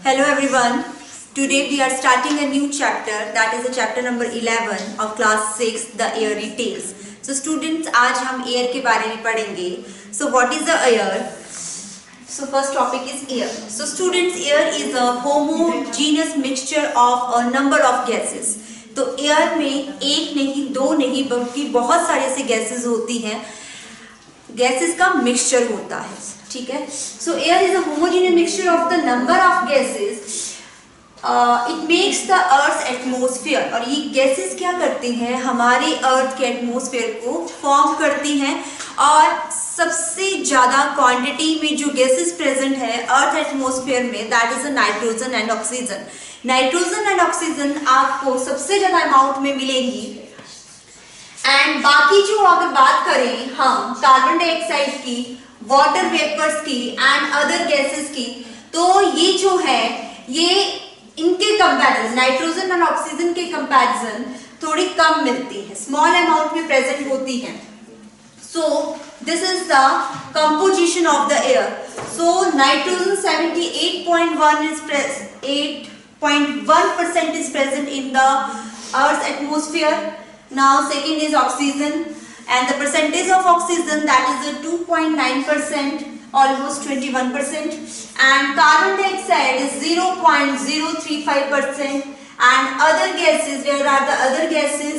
Hello everyone. Today we are starting a new chapter, that is the chapter number 11 of class 6, the airy tales. So students, आज हम air के बारे में पढ़ेंगे. So what is the air? So first topic is air. So students, air is a homogeneous mixture of a number of gases. तो air में एक नहीं, दो नहीं, बल्कि बहुत सारे ऐसे gases होती हैं. Gases का mixture होता है, ठीक है. So air is a homogeneous mixture of the number of gases. It makes the Earth's atmosphere. और ये gases क्या करती हैं, हमारे अर्थ के एटमोसफेयर को फॉर्म करती हैं. और सबसे ज़्यादा क्वांटिटी में जो गैसेस प्रेजेंट है अर्थ एटमोसफेयर में, that is nitrogen and oxygen. Nitrogen and oxygen आपको सबसे ज़्यादा अमाउंट में मिलेंगी. एंड बाकी जो अगर बात करें हम कार्बन डाइऑक्साइड की, वाटर वेपर्स की एंड अदर गैसेस की, तो ये जो है ये इनके कंपैरिजन, नाइट्रोजन और ऑक्सीजन के कंपैरिजन थोड़ी कम मिलती है, स्मॉल अमाउंट में प्रेजेंट होती हैं. So this is the composition of the air. So nitrogen 8.1% is present in the Earth's atmosphere. Now second is oxygen, and the percentage of oxygen, that is a 2.9%, almost 21%, and carbon dioxide is 0.035%, and other gases, where are the other gases?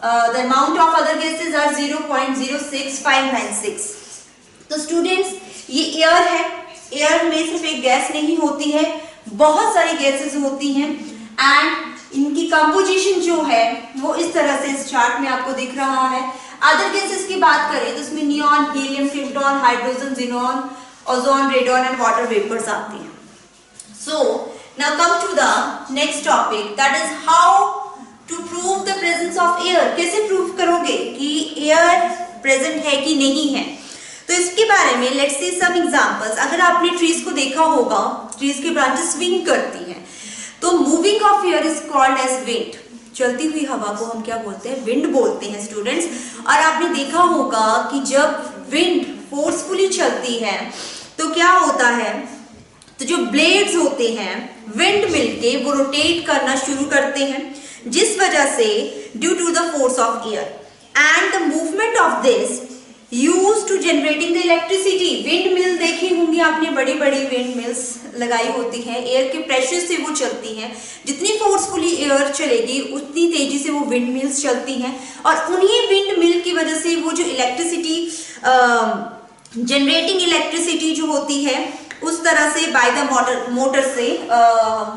The amount of other gases are 0.06596. तो students, ये air है. Air में सिर्फ एक gas नहीं होती है, बहुत सारी गैसेस होती हैं. एंड इनकी कंपोजिशन जो है वो इस तरह से इस चार्ट में आपको दिख रहा है. अदर गैसेस की बात करें तो इसमें neon, helium, krypton, hydrogen, xenon, ozone, radon and water vapours आती हैं. So now come to the next topic, that is how to prove the presence of air. कैसे प्रूव करोगे कि एयर प्रेजेंट है कि नहीं है? तो इसके बारे में लेट्स सी सम एग्जांपल्स. अगर आपने ट्रीज को देखा होगा, ट्रीज की ब्रांचेस स्विंग करती हैं, तो moving of air is called as wind. चलती हुई हवा को हम क्या बोलते हैं? विंड बोलते हैं स्टूडेंट्स. और आपने देखा होगा कि जब विंड फोर्सफुली चलती है तो क्या होता है, तो जो ब्लेड्स होते हैं विंड मिलके वो रोटेट करना शुरू करते हैं, जिस वजह से due to the force of air and the movement of this used to generating the electricity. Wind mill देखी होंगी आपने, बड़ी बड़ी विंड मिल्स लगाई होती हैं, एयर के प्रेशर से वो चलती हैं. जितनी फोर्सफुली एयर चलेगी उतनी तेजी से वो विंड मिल्स चलती हैं. और उन्हीं विंड मिल की वजह से वो जो इलेक्ट्रिसिटी, जनरेटिंग इलेक्ट्रिसिटी जो होती है, उस तरह से बाय द मोटर से,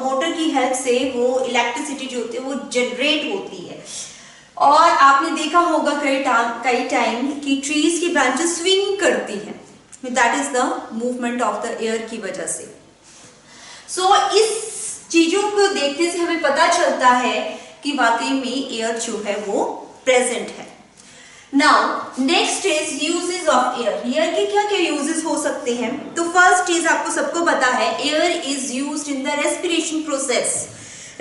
मोटर की हेल्प से वो इलेक्ट्रिसिटी जो होती है वो जनरेट होती है. और आपने देखा होगा कई टाइम कि ट्रीज की ब्रांचेस स्विंग करती हैं, that is the movement of the air की वजह से. सो इस चीजों को देखने से हमें पता चलता है कि वाकई में एयर जो है वो प्रेजेंट है. Now next is uses of air. Air के क्या क्या यूजेस हो सकते हैं? तो फर्स्ट चीज आपको सबको पता है, air is used in the respiration process.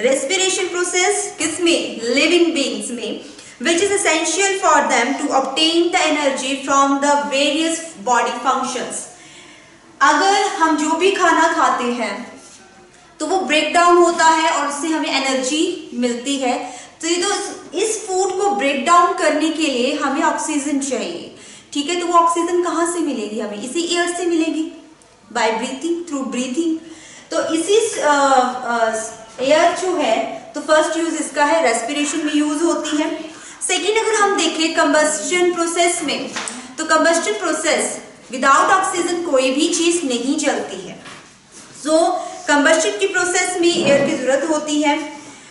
Respiration process किसमें? लिविंग बीइंग्स में, which is essential for them to obtain the energy from the various body functions. अगर हम जो भी खाना खाते हैं तो वो ब्रेक डाउन होता है और उससे हमें एनर्जी मिलती है. तो ये तो इस फूड को ब्रेक डाउन करने के लिए हमें ऑक्सीजन चाहिए, ठीक है. तो वो ऑक्सीजन कहाँ से मिलेगी? हमें इसी एयर से मिलेगी, बाय ब्रीथिंग, थ्रू ब्रीथिंग. तो इसी एयर जो है, तो फर्स्ट यूज इसका है, रेस्पिरेशन में यूज होती है. सेकेंड, अगर हम देखें कंबस्शन प्रोसेस में, तो कंबस्शन प्रोसेस विदाउट ऑक्सीजन कोई भी चीज नहीं चलती है. सो कंबस्शन की प्रोसेस में एयर की जरूरत होती है,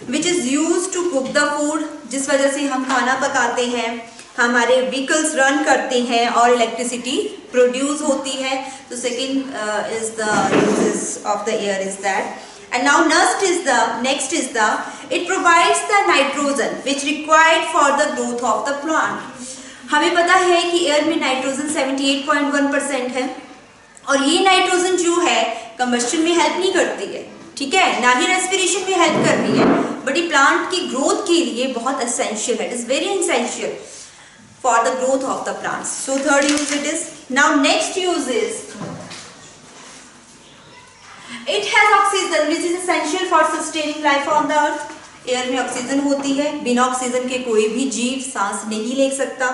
which is use to cook the food, जिस वजह से हम खाना पकाते हैं, हमारे व्हीकल्स रन करते हैं और इलेक्ट्रिसिटी प्रोड्यूस होती है. तो second is the uses of the air is that. And now next is the it provides the nitrogen which required for the growth of the plant. हमें पता है कि एयर में नाइट्रोजन 78.1% है, और ये नाइट्रोजन जो है कंबस्शन में हेल्प नहीं करती है, ठीक है, ना ही रेस्पिरेशन में हेल्प कर रही है, बट ये प्लांट की ग्रोथ के लिए बहुत एसेंशियल है. It is very essential for the growth of the plants. So third use it is. Now next use is it has oxygen which is essential for sustaining life on the earth. Air में oxygen होती है, बिना oxygen के कोई भी जीव सांस नहीं ले सकता।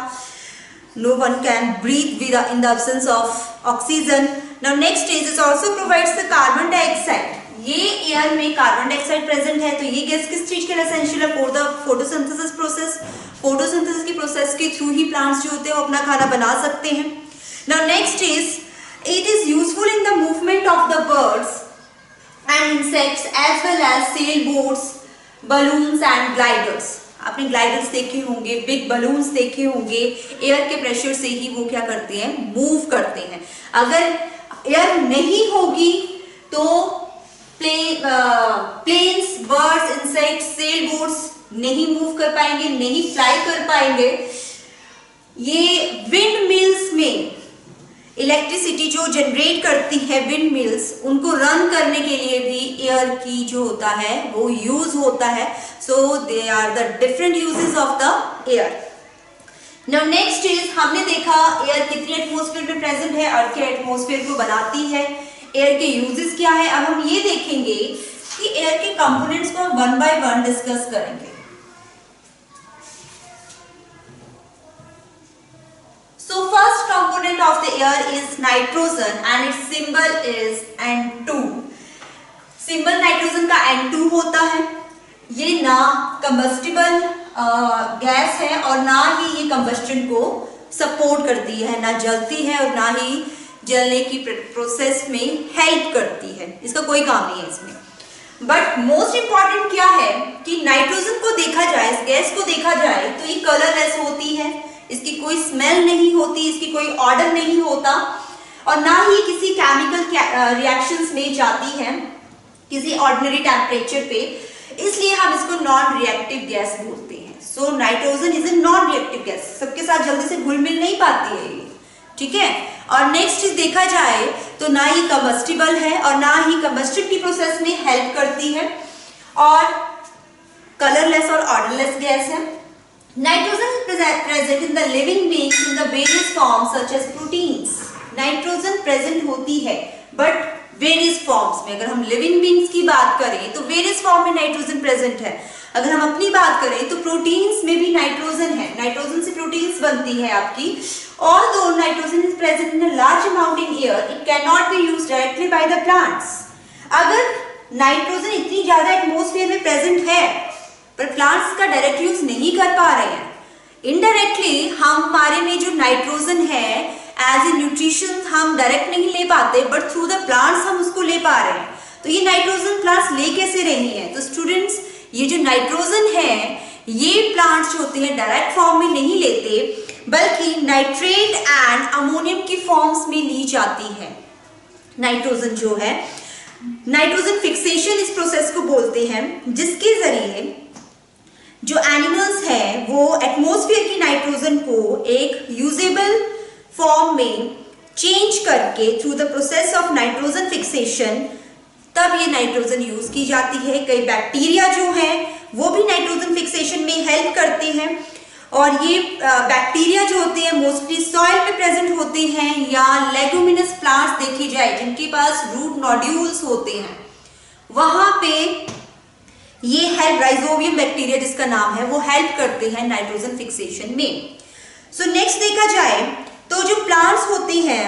No one can breathe in the absence of oxygen. Now next stage is also provides the carbon dioxide. ये एयर में कार्बन डाइऑक्साइड प्रेजेंट है, तो ये गैस किस चीज के लिए एसेंशियल है? For the photosynthesis process. Photosynthesis की प्रोसेस के थ्रू ही प्लांट्स जो होते हैं वो अपना खाना बना सकते हैं। Now next is it is useful in the movement of the birds and insects as well as sailboats, balloons and gliders. आपने ग्लाइडर्स देखे होंगे, बिग बलून्स देखे होंगे, एयर के प्रेशर से ही वो क्या करते हैं? मूव करते हैं। अगर एयर नहीं होगी तो planes, birds, insects, sail boats नहीं मूव कर पाएंगे, नहीं फ्लाई कर पाएंगे। ये विंड मिल्स में इलेक्ट्रिसिटी जो जनरेट करती है विंड मिल्स, उनको रन करने के लिए भी एयर की जो होता है वो यूज होता है। So they are the different uses of the air. Now next is, हमने देखा एयर कितनी एटमॉस्फेयर में प्रेजेंट है, अर्थ के एटमॉस्फेयर को बनाती है, एयर के यूजेस क्या है। अब हम ये देखेंगे कि एयर के कंपोनेंट्स को हम वन बाय वन डिस्कस करेंगे। So first component of the air is nitrogen and its symbol is N2. Symbol nitrogen का N2 होता है। ये ना कंबस्टिबल गैस है और ना ही ये कंबस्टन को सपोर्ट करती है, ना जलती है और ना ही जलने की प्रोसेस में हेल्प करती है। इसका कोई काम नहीं है इसमें। बट मोस्ट इंपॉर्टेंट क्या है कि नाइट्रोजन को देखा जाए, इस गैस को देखा जाए तो ये कलरलेस होती है, इसकी कोई स्मेल नहीं होती, इसकी कोई ऑर्डर नहीं होता और ना ही किसी केमिकल रिएक्शंस में जाती है किसी ऑर्डिनरी टेम्परेचर पे, इसलिए हम इसको नॉन रिएक्टिव गैस बोलते हैं। So nitrogen is a non reactive gas, सबके साथ जल्दी से घुल मिल नहीं पाती है ये, ठीक है। और नेक्स्ट चीज देखा जाए तो ना ही कंबस्टिबल है और ना ही कंबस्टन की प्रोसेस में हेल्प करती है और कलरलेस और ऑर्डरलेस गैस है। Nitrogen is present in the living beings in the various forms such as proteins. Nitrogen present होती है बट वेरियस फॉर्म्स में। अगर हम लिविंग बींग्स की बात करें तो वेरियस फॉर्म में नाइट्रोजन प्रेजेंट है। अगर हम अपनी बात करें तो प्रोटीन्स में भी नाइट्रोजन है, नाइट्रोजन से प्रोटीन्स बनती है आपकी। Although nitrogen is present in a large amount in air, it cannot be used directly by the plants. अगर नाइट्रोजन इतनी ज्यादा एटमॉस्फेयर में प्रेजेंट है पर प्लांट्स का डायरेक्ट यूज नहीं कर पा रहे हैं, इनडायरेक्टली हमारे में जो नाइट्रोजन है एज ए न्यूट्रिशन हम डायरेक्ट नहीं ले पाते बट थ्रू द प्लांट्स हम उसको ले पा रहे हैं। तो ये नाइट्रोजन प्लांट्स ले कैसे रही हैं? तो स्टूडेंट्स, ये जो नाइट्रोजन है ये प्लांट्स जो होते हैं डायरेक्ट फॉर्म में नहीं लेते बल्कि नाइट्रेट एंड अमोनियम की फॉर्म्स में ली जाती है। नाइट्रोजन जो है, नाइट्रोजन फिक्सेशन इस प्रोसेस को बोलते हैं, जिसके जरिए जो एनिमल्स हैं वो एटमॉस्फेयर की नाइट्रोजन को एक यूजेबल फॉर्म में चेंज करके through the process of nitrogen fixation, तब ये नाइट्रोजन यूज की जाती है। कई बैक्टीरिया जो हैं वो भी नाइट्रोजन फिक्सेशन में हेल्प करते हैं और ये बैक्टीरिया जो होते हैं मोस्टली सॉइल में प्रेजेंट होते हैं या लेगुमिनस प्लांट्स देखी जाए जिनके पास रूट नोड्यूल्स होते हैं, वहां पे ये हेल्प, राइजोबियम बैक्टीरिया जिसका नाम है, वो हेल्प करते हैं नाइट्रोजन फिक्सेशन में। सो नेक्स्ट देखा जाए तो जो प्लांट्स होती हैं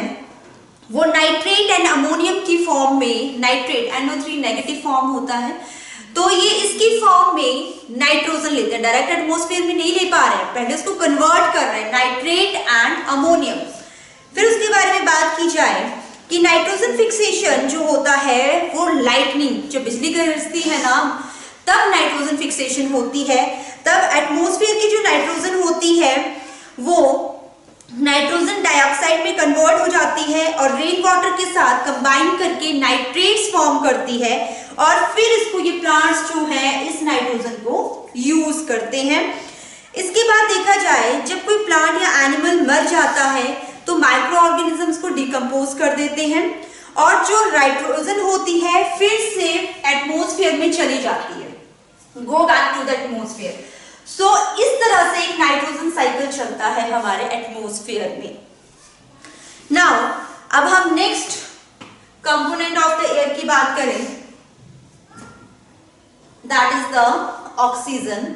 वो नाइट्रेट एंड अमोनियम की फॉर्म में, नाइट्रेट NO3 नेगेटिव फॉर्म होता है, तो ये इसकी फॉर्म में नाइट्रोजन लेते हैं, डायरेक्ट एटमॉस्फेयर में नहीं ले पा रहे हैं, पहले उसको कन्वर्ट कर रहे हैं नाइट्रेट एंड अमोनियम। फिर उसके बारे में बात की जाए कि नाइट्रोजन फिक्सेशन जो होता है वो लाइटनिंग, जब बिजली गरजती है ना तब नाइट्रोजन फिक्सेशन होती है। तब एटमॉस्फेयर की जो नाइट्रोजन होती है वो नाइट्रोजन डाइऑक्साइड में कन्वर्ट हो जाती है और रेन वाटर के साथ कंबाइन करके नाइट्रेट्स फॉर्म करती है और फिर इसको ये प्लांट्स जो हैं इस नाइट्रोजन को यूज करते हैं। इसके बाद देखा जाए जब कोई प्लांट या एनिमल मर जाता है तो माइक्रो ऑर्गेनिजम्स को डिकम्पोज कर देते हैं और जो नाइट्रोजन होती है फिर से एटमॉस्फेयर में चली जाती है, go back to the atmosphere. So इस तरह से एक नाइट्रोजन साइकिल चलता है हमारे एटमॉस्फेयर में। नाउ अब हम next component of the air की बात करें, that is the oxygen.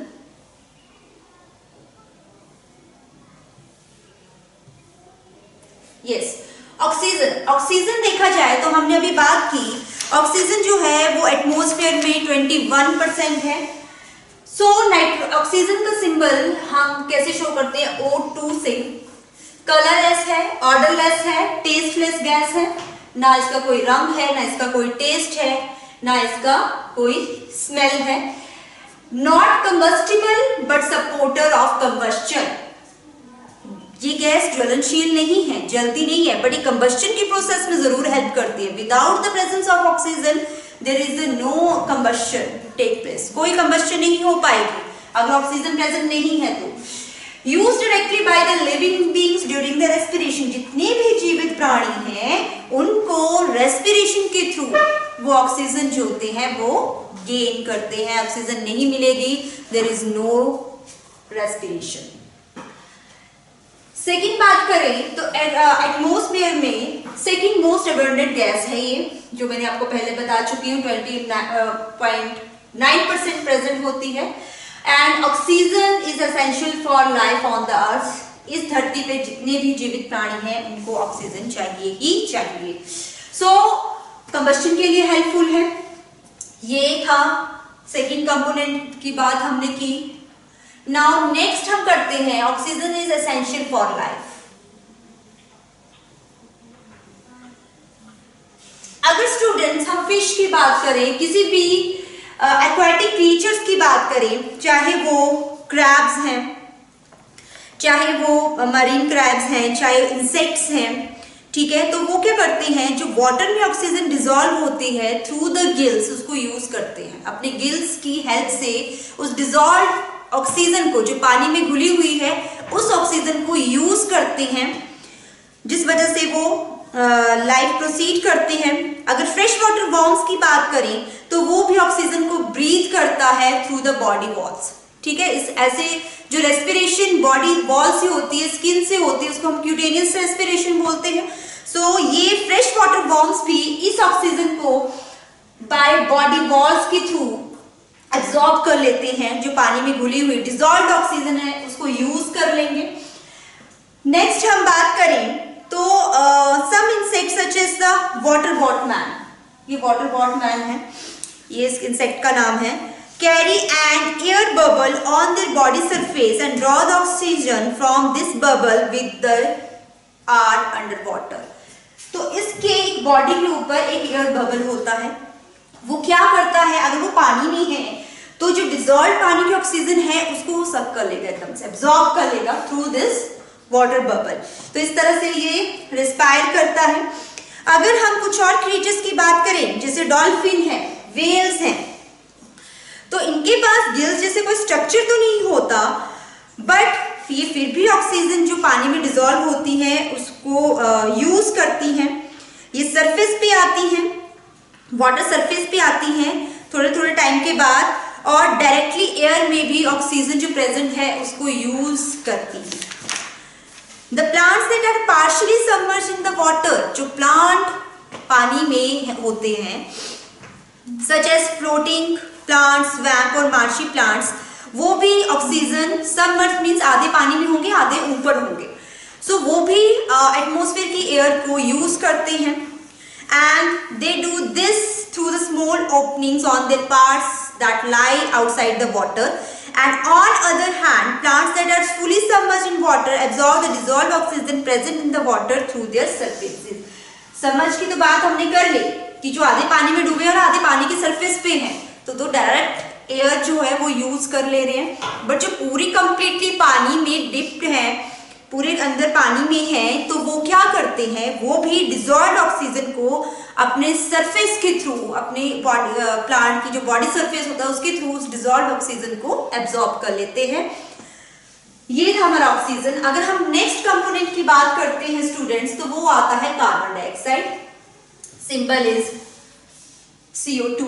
Yes, oxygen देखा जाए तो हमने अभी बात की, ऑक्सीजन जो है वो एटमॉस्फेयर में 21% है। सो ऑक्सीजन का सिंबल हम कैसे शो करते हैं, O2 से। कलरलेस है, ऑर्डरलेस है, टेस्टलेस गैस है, ना इसका कोई रंग है, ना इसका कोई टेस्ट है, ना इसका कोई स्मेल है। Not combustible but supporter of combustion. ये गैस ज्वलनशील नहीं है, जलती नहीं है, बट ये कंबस्शन की प्रोसेस में जरूर हेल्प करती है। Without the presence of oxygen there is no combustion take place, कोई कंबस्शन नहीं हो पाएगी अगर ऑक्सीजन प्रेजेंट नहीं है तो। Used directly by the living beings during the respiration. जितने भी जीवित प्राणी हैं उनको रेस्पिरेशन के थ्रू वो ऑक्सीजन जो होते हैं वो गेन करते हैं। ऑक्सीजन नहीं मिलेगी, there is no respiration. Second बात करें तो एटमॉस्फेयर में सेकेंड मोस्ट अबंडेंट गैस है ये, जो मैंने आपको पहले बता चुकी हूँ, 20.9% प्रेजेंट होती है। And oxygen is essential for life on the earth. इस धरती पे जितने भी जीवित प्राणी हैं उनको ऑक्सीजन चाहिए ही चाहिए। सो कंबस्शन के लिए हेल्पफुल है। ये था सेकेंड कंपोनेंट की बात हमने की। नाउ नेक्स्ट हम करते हैं, oxygen is essential for life. अगर स्टूडेंट्स हम फिश की बात करें, किसी भी एक्वाटिक क्रीचर्स की बात करें, चाहे वो क्रैब्स हैं, चाहे वो मरीन क्रैब्स हैं, चाहे इंसेक्ट्स हैं, ठीक है, तो वो क्या करते हैं, जो वाटर में ऑक्सीजन डिसॉल्व होती है थ्रू द गिल्स, उसको यूज करते हैं। अपने गिल्स की हेल्प से उस डिसॉल्व ऑक्सीजन को, जो पानी में घुली हुई है, उस ऑक्सीजन को यूज करते हैं, जिस वजह से वो लाइफ प्रोसीड करते हैं। अगर फ्रेश वाटर वॉर्म्स की बात करें तो वो भी ऑक्सीजन को ब्रीथ करता है थ्रू द बॉडी वॉल्स, ठीक है। इस ऐसे जो रेस्पिरेशन बॉडी वॉल से होती है, स्किन से होती है, उसको हम क्यूटेनियस रेस्पिरेशन बोलते हैं। सो ये फ्रेश वाटर वॉर्म्स भी इस ऑक्सीजन को बाय बॉडी वॉल्स के थ्रू एब्जॉर्ब कर लेते हैं। जो पानी में घुली हुई डिसॉल्व्ड ऑक्सीजन है उसको यूज कर लेंगे। नेक्स्ट हम बात करें तो some insect such as the water boatman, ये वाटर बॉटमैन है, ये इस इंसेक्ट का नाम है, carry an air bubble on their body surface and draw the oxygen from this bubble with the are under water. तो इसके एक बॉडी के ऊपर एक एयर बबल होता है। वो क्या करता है, अगर वो पानी में है तो जो डिसॉल्व पानी की ऑक्सीजन है उसको वो सक कर लेगा, एकदम से एब्जॉर्ब कर लेगा थ्रू दिस वाटर बबल। तो इस तरह से ये रिस्पायर करता है। अगर हम कुछ और क्रीचर्स की बात करें, जैसे डॉल्फिन है, वेल्स हैं, तो इनके पास गिल्स जैसे कोई स्ट्रक्चर तो नहीं होता, बट ये फिर भी ऑक्सीजन जो पानी में डिसॉल्व होती है उसको यूज करती हैं। ये सरफेस पे आती हैं, वाटर सरफेस पे आती हैं थोड़े थोड़े टाइम के बाद, और डायरेक्टली एयर में भी ऑक्सीजन जो प्रेजेंट है उसको यूज करती है। The plants that are partially submerged in the water, जो प्लांट पानी में होते हैं, such as floating plants, swamp और मार्शी प्लांट्स, वो भी ऑक्सीजन सबमर्ज मींस आधे पानी में होंगे, आधे ऊपर होंगे। सो वो भी एटमॉस्फेयर की एयर को यूज करते हैं। And they do this through the small openings on their parts that lie outside the water. And on other hand, plants that are fully submerged in water absorb the dissolved oxygen present in the water through their surfaces. Submerge की तो बात हमने कर ली कि जो आधे पानी में डूबे और आधे पानी के सरफेस पे हैं, तो डायरेक्ट एयर जो है वो यूज कर ले रहे हैं। बट जो पूरी कंप्लीटली पानी में डिप्ड है, पूरे अंदर पानी में है, तो वो क्या करते हैं, वो भी डिसॉल्व्ड ऑक्सीजन को अपने सरफेस के थ्रू, अपने बॉडी प्लांट की जो बॉडी सरफेस होता है उसके थ्रू उस डिसॉल्व्ड ऑक्सीजन को एब्जॉर्ब कर लेते हैं। ये था हमारा ऑक्सीजन। अगर हम नेक्स्ट कंपोनेंट की बात करते हैं स्टूडेंट्स, तो वो आता है carbon dioxide, symbol is CO2।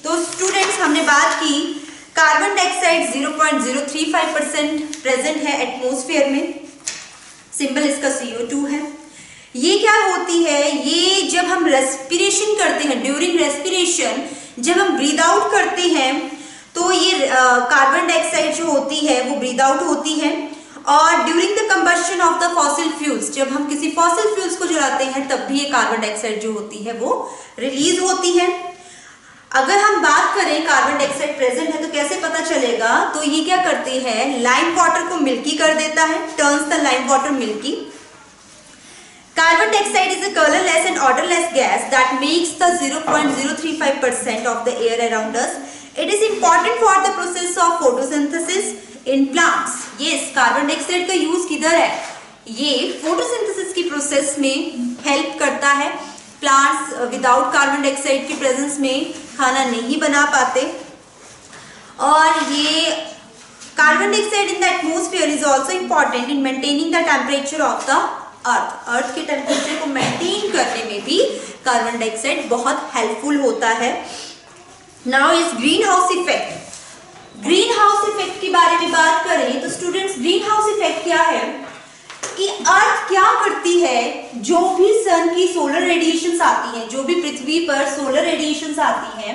तो स्टूडेंट्स हमने बात की, कार्बन डाइऑक्साइड 0.035% प्रेजेंट है एटमॉस्फेयर में, सिंबल इसका CO2 है। ये क्या होती है, ये जब हम रेस्पिरेशन करते हैं, ड्यूरिंग रेस्पिरेशन जब हम ब्रीद आउट करते हैं तो ये कार्बन डाइऑक्साइड जो होती है वो ब्रीद आउट होती है। और during the combustion of the fossil fuels, जब हम किसी फॉसिल फ्यूल्स को जलाते हैं तब भी ये कार्बन डाइऑक्साइड जो होती है वो रिलीज होती है। अगर हम बात करें कार्बन डाइऑक्साइड प्रेजेंट है तो कैसे पता चलेगा, तो ये क्या करते हैं, लाइम वाटर को मिल्की कर देता है, turns the lime water milky. Carbon dioxide is a colorless and odorless gas that makes the 0.035% of the air around us. It is important for the process of photosynthesis in plants. Yes, carbon dioxide का use किधर है, ये photosynthesis की process में help करता है। Plants without carbon dioxide की presence में खाना नहीं बना पाते। और ये carbon dioxide in the atmosphere is also important in maintaining the temperature of the earth के टेम्परेचर को मेंटेन करने में भी कार्बन डाइऑक्साइड बहुत हेल्पफुल होता है। Now is green house effect. Green house effect के बारे में बात करें तो स्टूडेंट्स, ग्रीन हाउस इफेक्ट क्या है कि अर्थ क्या करती है, जो भी सन की सोलर रेडिएशंस आती हैं, जो भी पृथ्वी पर सोलर रेडिएशंस आती हैं,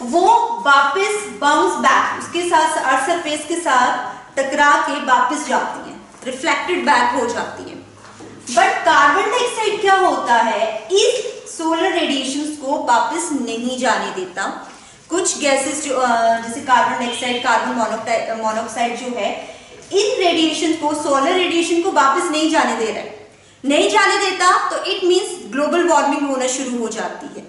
वो वापस बाउंस बैक उसके साथ अर्थ सरफेस के साथ टकरा के वापस जाती हैं, रिफ्लेक्टेड बैक हो जाती है। बट कार्बन डाइऑक्साइड क्या होता है, इस सोलर रेडिएशंस को वापस नहीं जाने देता। कुछ गैसेस जो जैसे कार्बन डाइऑक्साइड, कार्बन मोनोऑक्साइड जो है, इन रेडिएशन को, सोलर रेडिएशन को वापस नहीं जाने दे रहा है, नहीं जाने देता, तो इट मींस ग्लोबल वार्मिंग होना शुरू हो जाती है,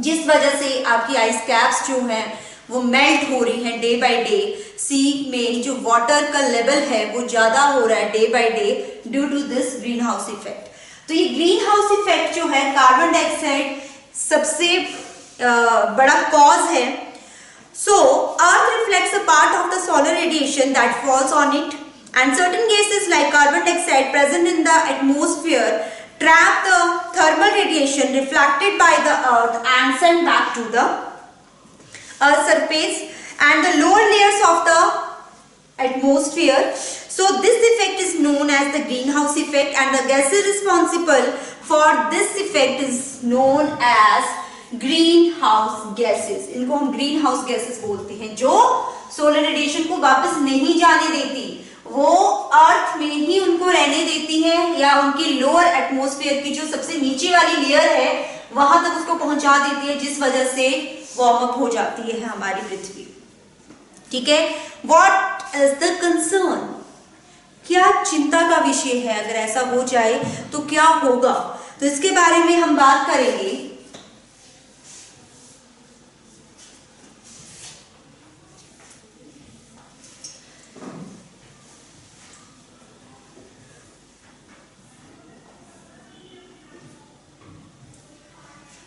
जिस वजह से आपकी आइस कैप्स जो है वो मेल्ट हो रही है डे बाय डे। सी में जो वाटर का लेवल है वो ज्यादा हो रहा है day by day due to this greenhouse effect. तो ये ग्रीन हाउस इफेक्ट जो है, कार्बन डाइऑक्साइड सबसे बड़ा कॉज है। So, Earth reflects a part of the solar radiation that falls on it, and certain gases like carbon dioxide present in the atmosphere trap the thermal radiation reflected by the Earth and sent back to the Earth's surface and the lower layers of the atmosphere. So, this effect is known as the greenhouse effect, and the gases responsible for this effect is known as green house gases. इनको हम green house gases बोलते हैं, जो solar radiation को वापस नहीं जाने देती, वो अर्थ में ही उनको रहने देती है, या उनकी लोअर एटमॉस्फेयर की जो सबसे नीचे वाली लेयर है वहां तक उसको पहुंचा देती है, जिस वजह से वार्म अप हो जाती है हमारी पृथ्वी। ठीक है, व्हाट इज द कंसर्न, क्या चिंता का विषय है, अगर ऐसा हो जाए तो क्या होगा, तो इसके बारे में हम बात करेंगे।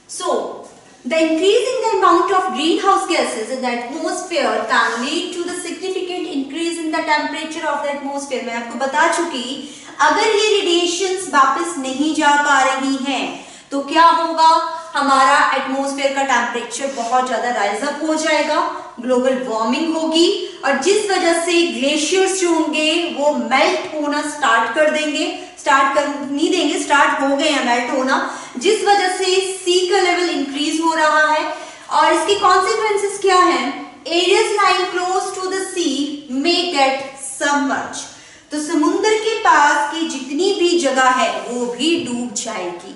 So, the increase in the amount of greenhouse gases in the atmosphere can lead to the significant increase in the temperature of the atmosphere। मैं आपको बता चुकी, अगर ये रेडिएशंस वापस नहीं जा पा रही हैं तो क्या होगा, हमारा एटमॉस्फेयर का टेम्परेचर बहुत ज्यादा राइज अप हो जाएगा, ग्लोबल वार्मिंग होगी, और जिस वजह से ग्लेशियर्स जो होंगे वो मेल्ट होना स्टार्ट कर देंगे, स्टार्ट हो गए हैं मेल्ट होना, जिस वजह से सी का लेवल इंक्रीज हो रहा है। और इसके कॉन्सिक्वेंसेस क्या हैं, areas lying close to the sea may get submerge. तो समुद्र के पास की जितनी भी जगह है वो भी डूब जाएगी।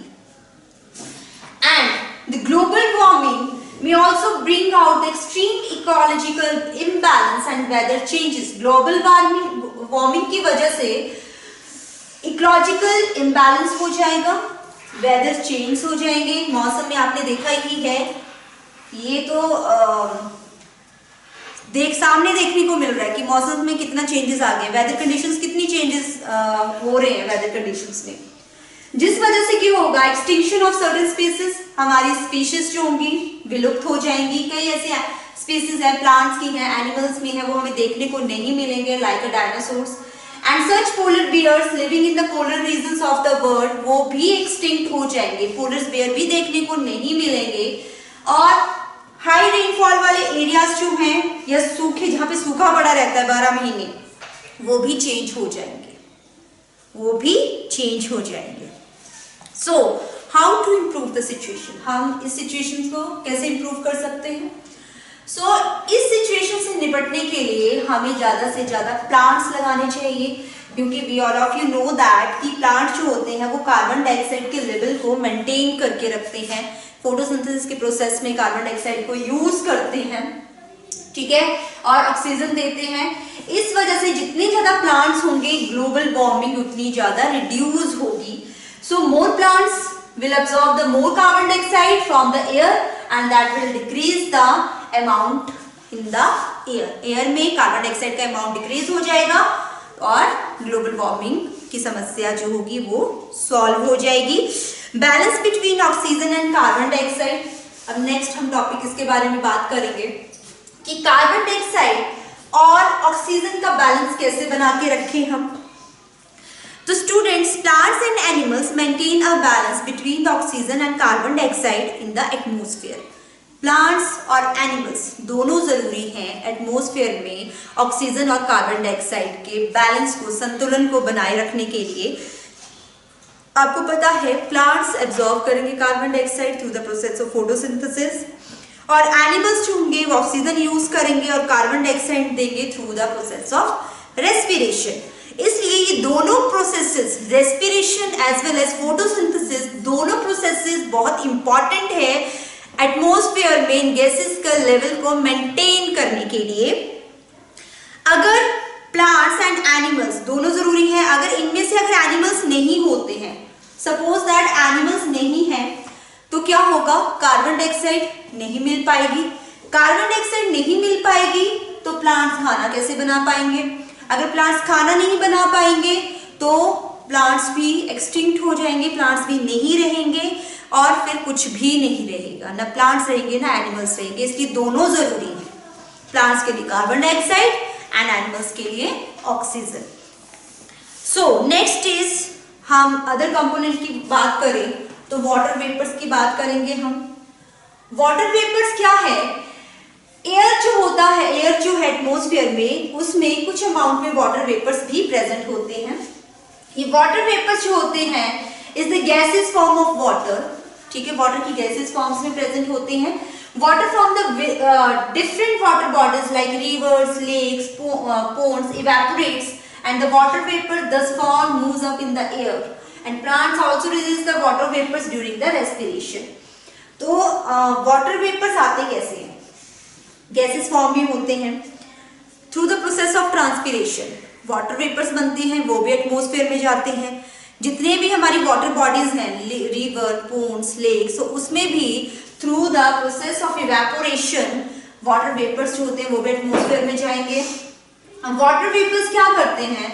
And the global warming may also bring out the extreme ecological imbalance and weather changes। Global warming की वजह से इकोलॉजिकल इम्बैलेंस हो जाएगा, वेदर चेंज हो जाएंगे। मौसम में आपने देखा ही है, ये तो सामने देखने को मिल रहा है कि मौसम में कितना चेंजेस आ गए, वेदर कंडीशंस कितनी चेंजेस हो रहे हैं वेदर कंडीशंस में, जिस वजह से क्या होगा, एक्सटिंक्शन ऑफ सर्टेन स्पीसीज, हमारी स्पीशीज जो होंगी विलुप्त हो जाएंगी। कई ऐसे स्पीसीज है, प्लांट्स की है, एनिमल्स में है, वो हमें देखने को नहीं मिलेंगे, like a dinosaurs. And such polar bears living in the polar regions of the world, वो भी एक्सटिंक्ट हो जाएंगे, पोलर बियर भी देखने को नहीं मिलेंगे। और हाई रेनफॉल वाले एरियाज जो हैं, या सूखे, जहां पे सूखा पड़ा रहता है 12 महीने, वो भी चेंज हो जाएंगे, वो भी चेंज हो जाएंगे। So how to improve the situation, हम इस सिचुएशन को कैसे इम्प्रूव कर सकते हैं? सो इस सिचुएशन से निपटने के लिए हमें ज्यादा से ज्यादा प्लांट्स लगाने चाहिए, क्योंकि we all of you know that कि प्लांट जो होते हैं वो कार्बन डाइऑक्साइड के लेवल को मेंटेन करके रखते हैं, फोटोसिंथेसिस के प्रोसेस में कार्बन डाइऑक्साइड को यूज करते हैं, ठीक है, और ऑक्सीजन देते हैं। इस वजह से जितने ज्यादा प्लांट्स होंगे ग्लोबल वार्मिंग उतनी ज्यादा रिड्यूस होगी। सो मोर plants will absorb the more carbon dioxide from the air and that will decrease the amount in the air. Air में कार्बन डाइऑक्साइड का अमाउंट डिक्रीज हो जाएगा और ग्लोबल वार्मिंग की समस्या जो होगी वो सॉल्व हो जाएगी। Balance between oxygen and carbon dioxide, अब नेक्स्ट हम टॉपिक इसके बारे में बात करेंगे कि कार्बन डाइऑक्साइड और ऑक्सीजन का बैलेंस कैसे बना के रखें हम। तो students, plants and animals maintain a balance between the oxygen and carbon dioxide in the atmosphere. Plants और एनिमल्स दोनों जरूरी हैं एटमॉस्फेयर में ऑक्सीजन और कार्बन डाइऑक्साइड के बैलेंस को, संतुलन को बनाए रखने के लिए। आपको पता है प्लांट्स एब्जॉर्ब करेंगे carbon dioxide through the process of photosynthesis और एनिमल्स जो होंगे वो ऑक्सीजन यूज करेंगे और कार्बन डाइऑक्साइड देंगे through the process of respiration. इसलिए ये दोनों processes, respiration as well as photosynthesis, दोनों प्रोसेसेस बहुत इंपॉर्टेंट है एटमॉस्फेयर में इन गैसेस का लेवल को मेंटेन करने के लिए। अगर प्लांट्स एंड एनिमल्स दोनों जरूरी है, अगर इनमें से अगर एनिमल्स नहीं होते हैं, सपोज दैट एनिमल्स नहीं है, तो क्या होगा? कार्बन डाइऑक्साइड नहीं मिल पाएगी। कार्बन डाइऑक्साइड नहीं मिल पाएगी तो प्लांट्स खाना कैसे बना पाएंगे? अगर प्लांट्स खाना नहीं बना पाएंगे तो प्लांट्स भी एक्सटिंक्ट हो जाएंगे, प्लांट्स भी नहीं रहेंगे और फिर कुछ भी नहीं रहेगा, ना प्लांट्स रहेंगे ना एनिमल्स रहेंगे। इसलिए दोनों जरूरी है, प्लांट्स के लिए कार्बन डाइऑक्साइड एंड एनिमल्स के लिए ऑक्सीजन। सो नेक्स्ट इज, हम अदर कंपोनेंट की बात करें तो वाटर वेपर्स की बात करेंगे हम। वाटर वेपर्स क्या है? एयर जो होता है, एयर जो है एटमॉस्फेयर में, उसमें कुछ अमाउंट में वाटर वेपर्स भी प्रेजेंट होते हैं। ये वाटर वेपर्स जो होते हैं is the gases form of water, ठीक है, वाटर की गैसेस फॉर्म्स में प्रेजेंट होते हैं। Water from the different water bodies like rivers, lakes, ponds evaporates and the water vapor thus formed moves up in the air and plants also release the water vapors during the respiration. तो water vapours आते कैसे हैं? Gases form में होते हैं through the process of transpiration. Water vapours बनते हैं, वो भी एटमॉस्फेयर में जाते हैं। जितने भी हमारी वाटर बॉडीज हैं, रिवर, पोन्स, लेक्स, तो उसमें भी through the process of evaporation water vapours जो होते हैं वो भी एटमॉस्फेयर में जाएंगे। वाटर वेपर्स क्या करते हैं?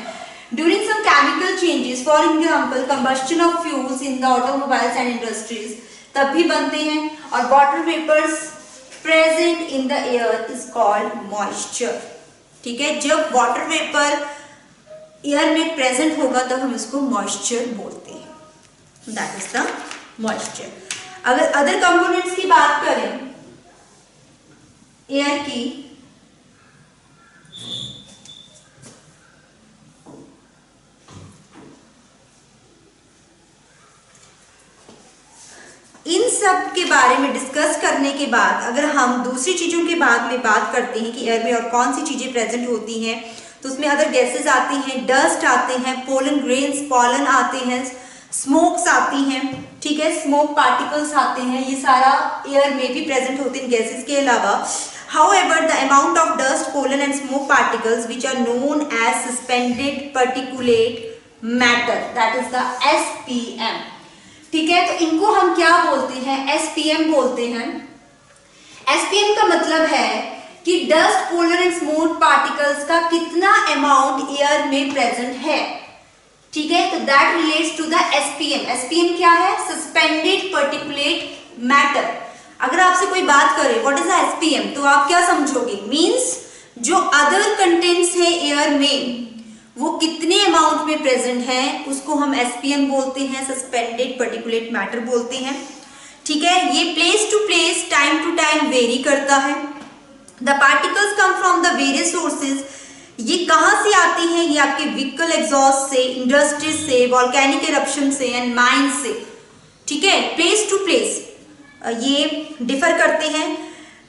During some chemical changes, for example combustion of fuels in the automobiles and industries, तब भी बनते हैं। और water vapours present in the air is called moisture, ठीक है। जब वाटर वेपर एयर में प्रेजेंट होगा तब हम इसको मॉइस्चर बोलते हैं, दैट इज द मॉइस्चर। अगर अदर कंपोनेंट्स की बात करें एयर की, इन सब के बारे में डिस्कस करने के बाद अगर हम दूसरी चीजों के बाद में बात करते हैं कि एयर में और कौन सी चीजें प्रेजेंट होती हैं, तो उसमें अदर गैसेस आती हैं, डस्ट आते हैं, पोलन ग्रेन्स, पॉलन आते हैं, स्मोक्स आती हैं, ठीक है, स्मोक पार्टिकल्स आते हैं। ये सारा एयर में भी प्रेजेंट होते हैं गैसेस के अलावा। However, the amount of dust, pollen and smoke particles which are known as suspended particulate matter, that is the SPM, ठीक है। तो इनको हम क्या बोलते हैं? SPM बोलते हैं। SPM का मतलब है कि dust, pollen and smoke particles का कितना अमाउंट एयर में प्रेजेंट है, ठीक है। तो that relates to the SPM। SPM क्या है? Suspended particulate matter. अगर आपसे कोई बात करे व्हाट इज द SPM, तो आप क्या समझोगे? मींस जो अदर कंटेंट्स है एयर में वो कितने अमाउंट में प्रेजेंट है, उसको हम SPM बोलते हैं, सस्पेंडेड पर्टिकुलेट मैटर बोलते हैं, ठीक है। ये place to place, time to time vary करता है। The particles come from the various sources. ये कहां से आती हैं? ये आपके व्हीकल एग्जॉस्ट से, इंडस्ट्रीज से, वॉल्केनिक इरप्शन से एंड माइन से, ठीक है, प्लेस टू प्लेस ये डिफर करते हैं।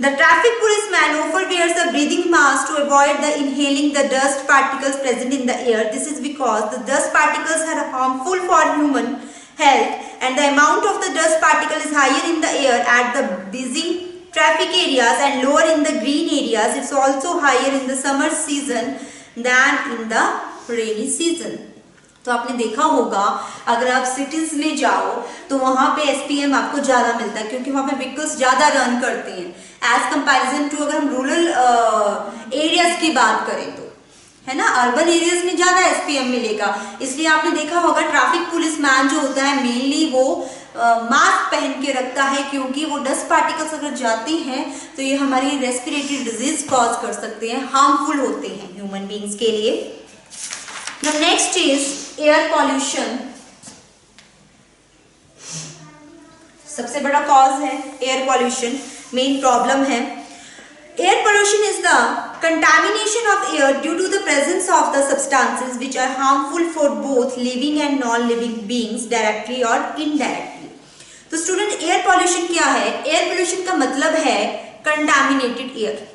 The traffic policeman often wears a breathing mask to avoid the inhaling the dust particles present in the air. This is because the dust particles are harmful for human health and the amount of the dust particle is higher in the air at the busy traffic areas and lower in the green areas. It's also higher in the summer season than in the rainy season. तो आपने देखा होगा अगर आप cities में जाओ तो वहां पे एसपीएम आपको ज्यादा मिलता है क्योंकि वहां पे व्हीकल्स ज्यादा रन करते हैं एज कंपैरिजन टू अगर हम रूरल एरियाज की बात करें तो, है ना, अर्बन एरियाज में ज्यादा एसपीएम मिलेगा। इसलिए आपने देखा होगा ट्रैफिक पुलिस मैन जो होता है मेनली वो मास्क पहन के रखता है क्योंकि वो डस्ट पार्टिकल्स अगर जाते हैं तो ये हमारी रेस्पिरेटरी डिजीज कॉज कर सकते हैं, हार्मफुल होते हैं ह्यूमन बींग्स के लिए। The next is air pollution. सबसे बड़ा कॉज है एयर पॉल्यूशन, मेन प्रॉब्लम है। Air pollution is the contamination of air due to the presence of the substances which are harmful for both living and non-living beings directly or indirectly. तो student air pollution क्या है? Air pollution का मतलब है contaminated air,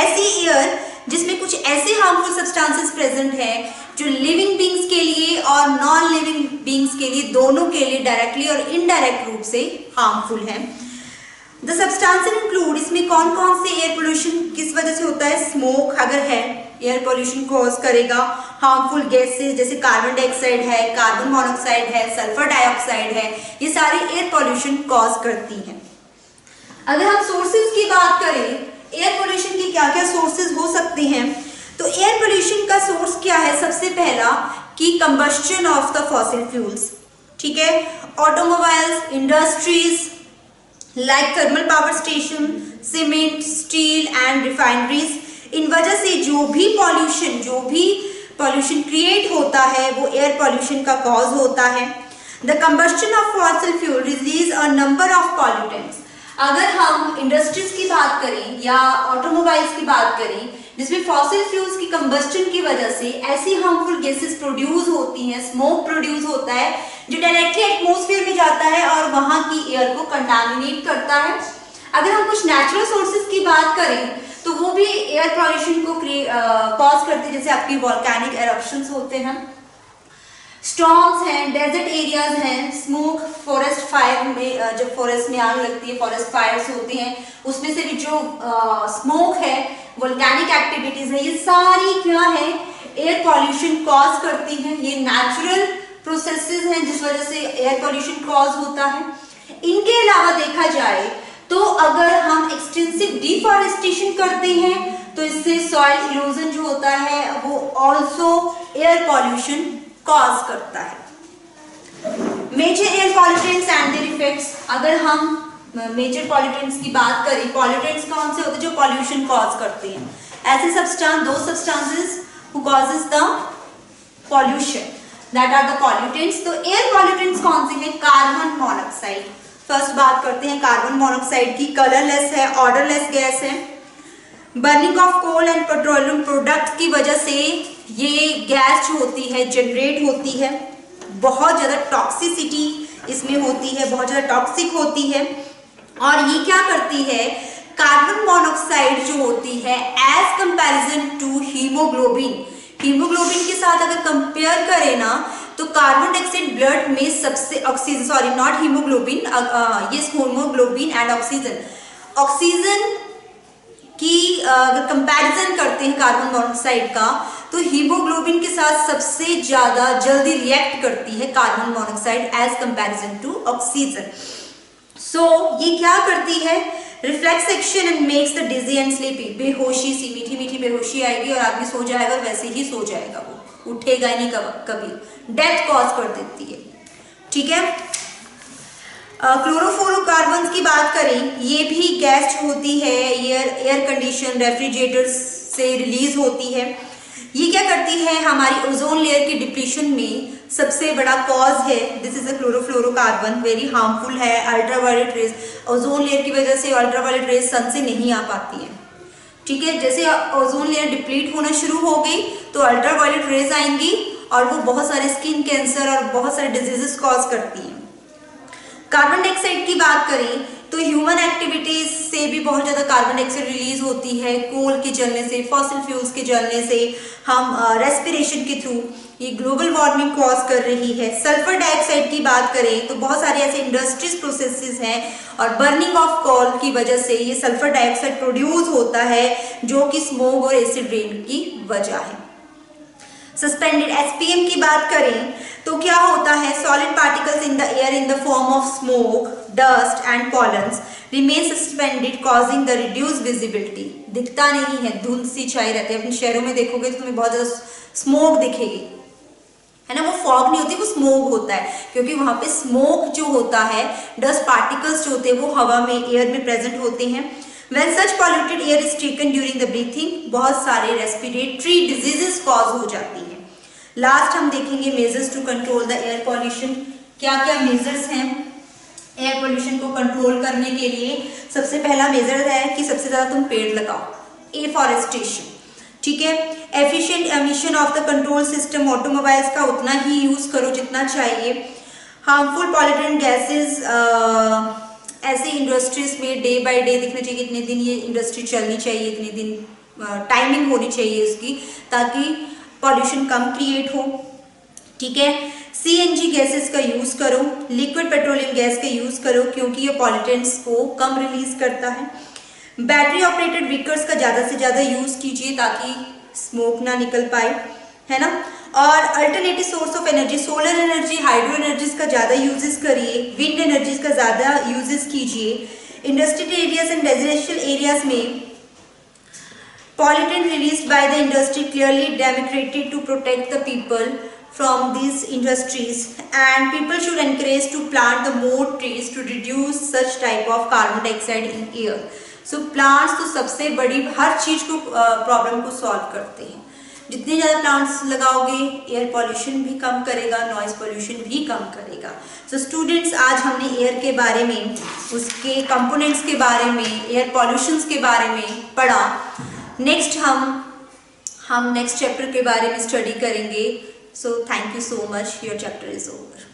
ऐसी air जिसमें कुछ ऐसे हार्मफुल सब्सटेंसेस प्रेजेंट है जो लिविंग बींग्स के लिए और नॉन लिविंग बींग्स के लिए, दोनों के लिए डायरेक्टली और इनडायरेक्ट रूप से हार्मफुल है। द सब्सटेंसेस इंक्लूड, इसमें कौन कौन से एयर पोल्यूशन किस वजह से होता है? स्मोक अगर है एयर पोल्यूशन कॉज करेगा, हार्मफुल गैसेस जैसे कार्बन डाइऑक्साइड है, कार्बन मोनोऑक्साइड है, सल्फर डाइऑक्साइड है, ये सारे एयर पोल्यूशन कॉज करती हैं। अगर हम सोर्सेज की बात करें एयर पोल्यूशन के क्या क्या सोर्सेज हो सकते हैं, तो एयर पोल्यूशन का सोर्स क्या है? सबसे पहला कि combustion of the fossil fuels, ठीक है, automobiles, industries like thermal power station, cement, steel and refineries, इन वजह से जो भी पॉल्यूशन क्रिएट होता है वो एयर पॉल्यूशन का कॉज होता है। The combustion of fossil fuel release a number of pollutants. अगर हम इंडस्ट्रीज की बात करें या ऑटोमोबाइल्स की बात करें जिसमें फॉसिल फ्यूल्स की कंबस्टन की वजह से ऐसी हार्मफुल गैसेस प्रोड्यूस होती हैं, स्मोक प्रोड्यूस होता है जो डायरेक्टली एटमॉस्फेयर में जाता है और वहां की एयर को कंटामिनेट करता है। अगर हम कुछ नेचुरल सोर्सेज की बात करें तो वो भी एयर पॉल्यूशन को कॉज करते हैं, जैसे आपकी वॉल्केनिक एरप्शंस होते हैं, स्टॉर्म्स हैं, डेजर्ट एरियाज हैं, स्मोक, फॉरेस्ट फायर में जब फॉरेस्ट में आग लगती है, फॉरेस्ट फायर्स होते हैं, उसमें से भी जो स्मोक है, वोल्केनिक एक्टिविटीज है, ये सारी क्या है एयर पॉल्यूशन कॉज करती हैं। ये नेचुरल प्रोसेसेस हैं जिस वजह से एयर पॉल्यूशन कॉज होता है। इनके अलावा देखा जाए तो अगर हम एक्सटेंसिव डिफॉरेस्टेशन करते हैं तो इससे सॉइल इरोजन जो होता है वो ऑल्सो एयर पॉल्यूशन कॉज करता है। Major air pollutants and their effects, अगर हम मेजर पॉल्यूटेंट्स की बात करें, पॉल्यूटेंट्स कौन से होते हैं जो पॉल्यूशन कॉज करते हैं? ऐसे substances who causes the pollution, that are the pollutants. तो एयर पॉल्यूटेंट्स कौन से हैं? Carbon monoxide. फर्स्ट बात करते हैं कार्बन मोनोऑक्साइड की। कलरलेस है, ऑडरलेस गैस है। Burning of coal and petroleum product की वजह से ये गैस जो होती है जनरेट होती है, बहुत ज्यादा टॉक्सिसिटी इसमें होती है, बहुत ज्यादा टॉक्सिक होती है। और ये क्या करती है? कार्बन मोनोऑक्साइड जो होती है as comparison to haemoglobin, haemoglobin के साथ अगर कंपेयर करें ना तो कार्बन डाइऑक्साइड ब्लड में सबसे oxygen, sorry not haemoglobin, yes haemoglobin and oxygen की अगर कंपैरिजन करते हैं कार्बन मोनोऑक्साइड का तो हीमोग्लोबिन के साथ सबसे ज्यादा जल्दी रिएक्ट करती है carbon monoxide as comparison to oxygen. So ये क्या करती है? Reflex action and makes the dizzy and sleepy, बेहोशी सी, मीठी मीठी बेहोशी आएगी और आदमी सो जाएगा, वैसे ही सो जाएगा, वो उठेगा ही नहीं कभी, डेथ कॉज कर देती है, ठीक है। क्लोरोफ्लोरोकार्बन की बात करें, ये भी गैस होती है, एयर कंडीशन रेफ्रिजरेटर्स से रिलीज होती है। ये क्या करती है? हमारी ओजोन लेयर की डिप्लीशन में सबसे बड़ा कॉज है। This is a chlorofluorocarbon, very harmful है। अल्ट्रावायलेट रेज, ओजोन लेयर की वजह से अल्ट्रावायलेट रेज सन से नहीं आ पाती है, ठीक है। जैसे ओजोन लेयर डिप्लीट होना शुरू हो गई तो अल्ट्रावायलेट रेज आएंगी और वो बहुत सारे स्किन कैंसर और बहुत सारे डिजीजेस कॉज करती हैं। कार्बन डाइऑक्साइड की बात करें तो ह्यूमन एक्टिविटीज से भी बहुत ज्यादा कार्बन डाइऑक्साइड रिलीज होती है, कोल के जलने से, फॉसिल फ्यूल्स के जलने से, हम रेस्पिरेशन के थ्रू, ये ग्लोबल वार्मिंग कॉज कर रही है। सल्फर डाइऑक्साइड की बात करें तो बहुत सारे ऐसे इंडस्ट्रीज प्रोसेसेस हैं और बर्निंग ऑफ कोल की वजह से ये सल्फर डाइऑक्साइड प्रोड्यूस होता है, जो कि स्मोक और एसिड रेन की वजह है। सस्पेंडेड एसपीएम की बात करें तो क्या होता है, solid particles in the air in the form of smoke, dust and pollens remain suspended causing the reduce visibility. दिखता नहीं है, धुंध सी छाई रहती है। अपने शहरों में देखोगे तो तुम्हें बहुत ज्यादा स्मोक दिखेगी, है ना। वो फॉग नहीं होती, वो स्मोक होता है, क्योंकि वहां पे स्मोक जो होता है, डस्ट पार्टिकल्स जो होते हैं वो हवा में, एयर में प्रेजेंट होते हैं। When such polluted air is taken during the breathing, बहुत सारे रेस्पिरेटरी डिजीजेस कॉज हो जाती है। लास्ट हम देखेंगे measures to control the air pollution. क्या क्या मेजर्स हैं एयर पॉल्यूशन को कंट्रोल करने के लिए? सबसे पहला मेजर है कि सबसे ज्यादा तुम पेड़ लगाओ, एफॉरेस्टेशन, ठीक है। Efficient emission of the control system, automobiles का उतना ही यूज करो जितना चाहिए। हार्मफुल पॉल्यूटेंट गैसेज ऐसे इंडस्ट्रीज में डे बाय डे दिखना चाहिए, इतने दिन ये इंडस्ट्री चलनी चाहिए, इतने दिन टाइमिंग होनी चाहिए इसकी, ताकि पॉल्यूशन कम क्रिएट हो, ठीक है। सीएनजी गैसेस का यूज करो, लिक्विड पेट्रोलियम गैस का यूज करो, क्योंकि ये पॉल्यूटेंट्स को कम रिलीज करता है। बैटरी ऑपरेटेड व्हीकल्स का ज्यादा से ज्यादा यूज कीजिए ताकि स्मोक ना निकल पाए, है ना। और alternative source of energy, solar energy, hydro energies का ज्यादा यूजेस करिए, विंड एनर्जीज का ज्यादा यूजेस कीजिए। Industrial areas and residential areas में pollutant released by the industry clearly demonstrated to protect the people from these industries, and people should encourage to plant the more trees to reduce such type of carbon dioxide in air. So plants तो सबसे बड़ी हर चीज को problem को solve करते हैं। जितने ज़्यादा प्लांट्स लगाओगे एयर पॉल्यूशन भी कम करेगा, नॉइज पॉल्यूशन भी कम करेगा। सो स्टूडेंट्स, आज हमने एयर के बारे में, उसके कंपोनेंट्स के बारे में, एयर पॉल्यूशंस के बारे में पढ़ा। नेक्स्ट हम नेक्स्ट चैप्टर के बारे में स्टडी करेंगे। So thank you so much, your chapter is over.